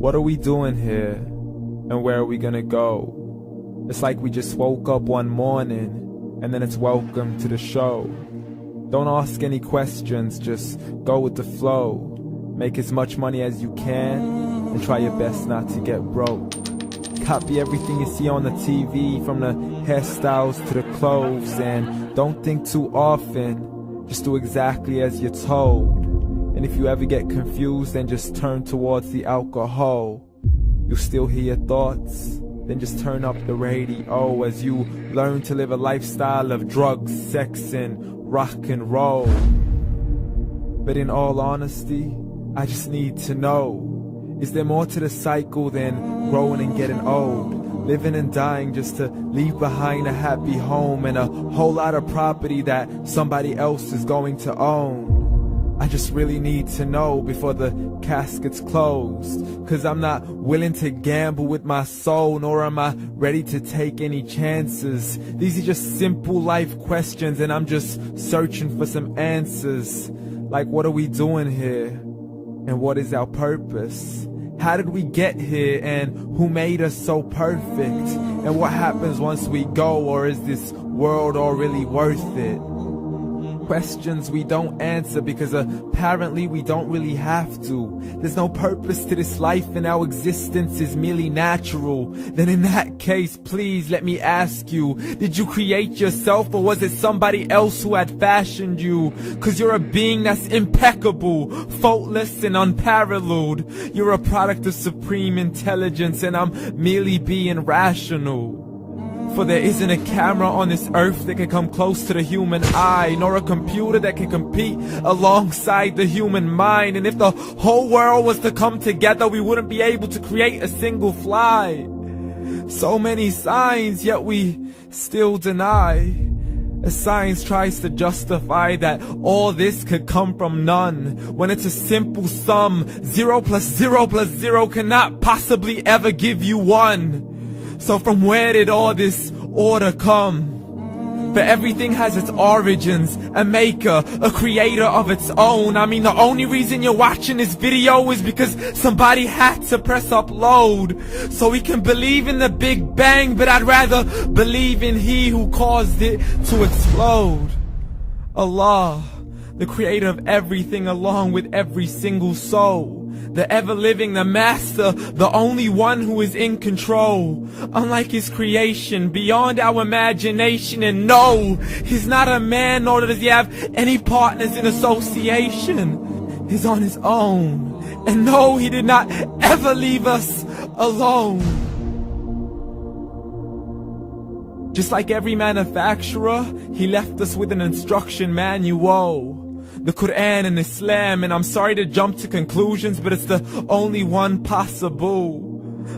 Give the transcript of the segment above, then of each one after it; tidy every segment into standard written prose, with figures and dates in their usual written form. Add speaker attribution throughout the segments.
Speaker 1: What are we doing here? And where are we gonna go? It's like we just woke up one morning, and then it's welcome to the show. Don't ask any questions, just go with the flow. Make as much money as you can, and try your best not to get broke. Copy everything you see on the TV, from the hairstyles to the clothes, and don't think too often, just do exactly as you're told. And if you ever get confused, then just turn towards the alcohol. You'll still hear your thoughts, then just turn up the radio as you learn to live a lifestyle of drugs, sex, and rock and roll. But in all honesty, I just need to know, is there more to the cycle than growing and getting old? Living and dying just to leave behind a happy home and a whole lot of property that somebody else is going to own. I just really need to know before the casket's closed, 'cause I'm not willing to gamble with my soul, nor am I ready to take any chances. These are just simple life questions, and I'm just searching for some answers. Like, what are we doing here? And what is our purpose? How did we get here, and who made us so perfect? And what happens once we go, or is this world all really worth it? Questions we don't answer because apparently we don't really have to. There's no purpose to this life and our existence is merely natural. Then in that case, please let me ask you, did you create yourself, or was it somebody else who had fashioned you? 'Cause you're a being that's impeccable, faultless and unparalleled. You're a product of supreme intelligence, and I'm merely being rational. For there isn't a camera on this earth that can come close to the human eye, nor a computer that can compete alongside the human mind. And if the whole world was to come together, we wouldn't be able to create a single fly. So many signs, yet we still deny. As science tries to justify that all this could come from none, when it's a simple sum. 0 plus 0 plus 0 cannot possibly ever give you 1. So from where did all this order come? For everything has its origins, a maker, a creator of its own. I mean, the only reason you're watching this video is because somebody had to press upload. So we can believe in the Big Bang, but I'd rather believe in He who caused it to explode. Allah, the creator of everything along with every single soul. The ever-living, the master, the only one who is in control. Unlike his creation, beyond our imagination. And no, he's not a man, nor does he have any partners in association. He's on his own. And no, he did not ever leave us alone. Just like every manufacturer, he left us with an instruction manual. The Quran and Islam, and I'm sorry to jump to conclusions, but it's the only one possible.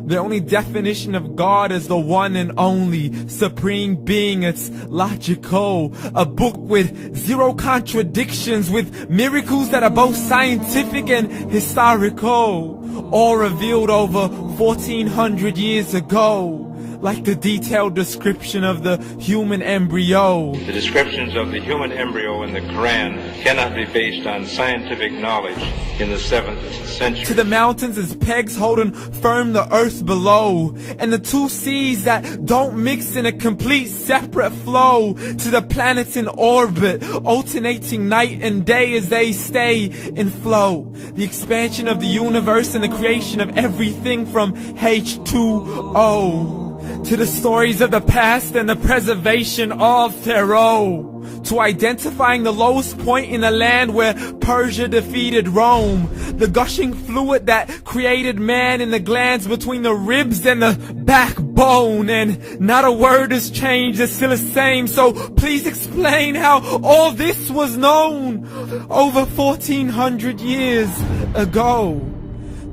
Speaker 1: The only definition of God is the one and only supreme being. It's logical. A book with 0 contradictions, with miracles that are both scientific and historical, all revealed over 1400 years ago. Like the detailed description of the human embryo.
Speaker 2: The descriptions of the human embryo in the Quran cannot be based on scientific knowledge in the 7th century.
Speaker 1: To the mountains as pegs holding firm the earth below, and the 2 seas that don't mix in a complete separate flow. To the planets in orbit, alternating night and day as they stay in flow. The expansion of the universe and the creation of everything from H2O. To the stories of the past and the preservation of Pharaoh. To identifying the lowest point in the land where Persia defeated Rome. The gushing fluid that created man in the glands between the ribs and the backbone. And not a word has changed, it's still the same. So please explain how all this was known over 1400 years ago.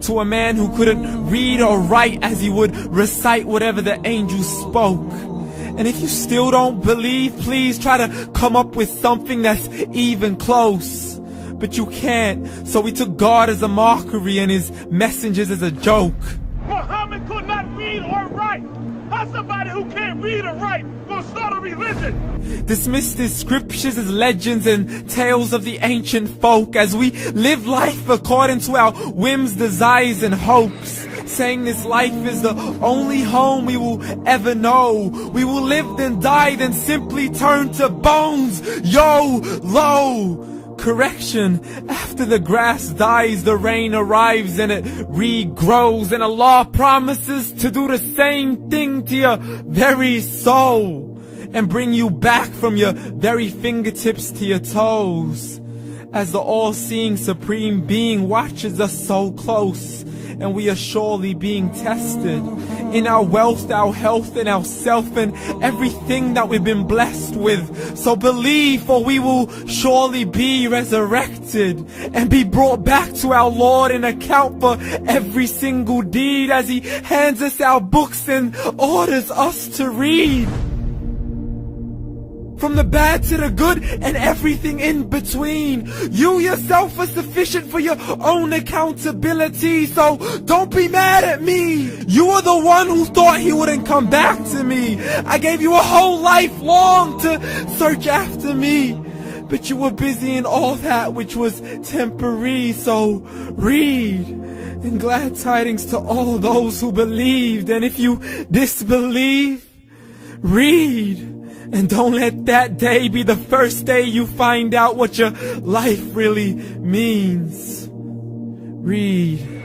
Speaker 1: To a man who couldn't read or write, as he would recite whatever the angels spoke. And if you still don't believe, please try to come up with something that's even close. But you can't, so we took God as a mockery and his messengers as a joke.
Speaker 3: Muhammad could not read or write. How's somebody who can't read or write gonna start a religion?
Speaker 1: Dismiss the scriptures as legends and tales of the ancient folk, as we live life according to our whims, desires, and hopes. saying this life is the only home we will ever know. We will live then die, then simply turn to bones. YOLO! Correction, after the grass dies, the rain arrives and it regrows, and Allah promises to do the same thing to your very soul and bring you back from your very fingertips to your toes, as the all-seeing supreme being watches us so close, and we are surely being tested in our wealth, our health, and our self, and everything that we've been blessed with. So believe, for we will surely be resurrected and be brought back to our Lord and account for every single deed, as He hands us our books and orders us to read. From the bad to the good and everything in between. You yourself are sufficient for your own accountability, so don't be mad at me. You are the one who thought He wouldn't come back to me. I gave you a whole life long to search after me, but you were busy in all that which was temporary. So read, and glad tidings to all those who believed. And if you disbelieve, read. And don't let that day be the first day you find out what your life really means. Read.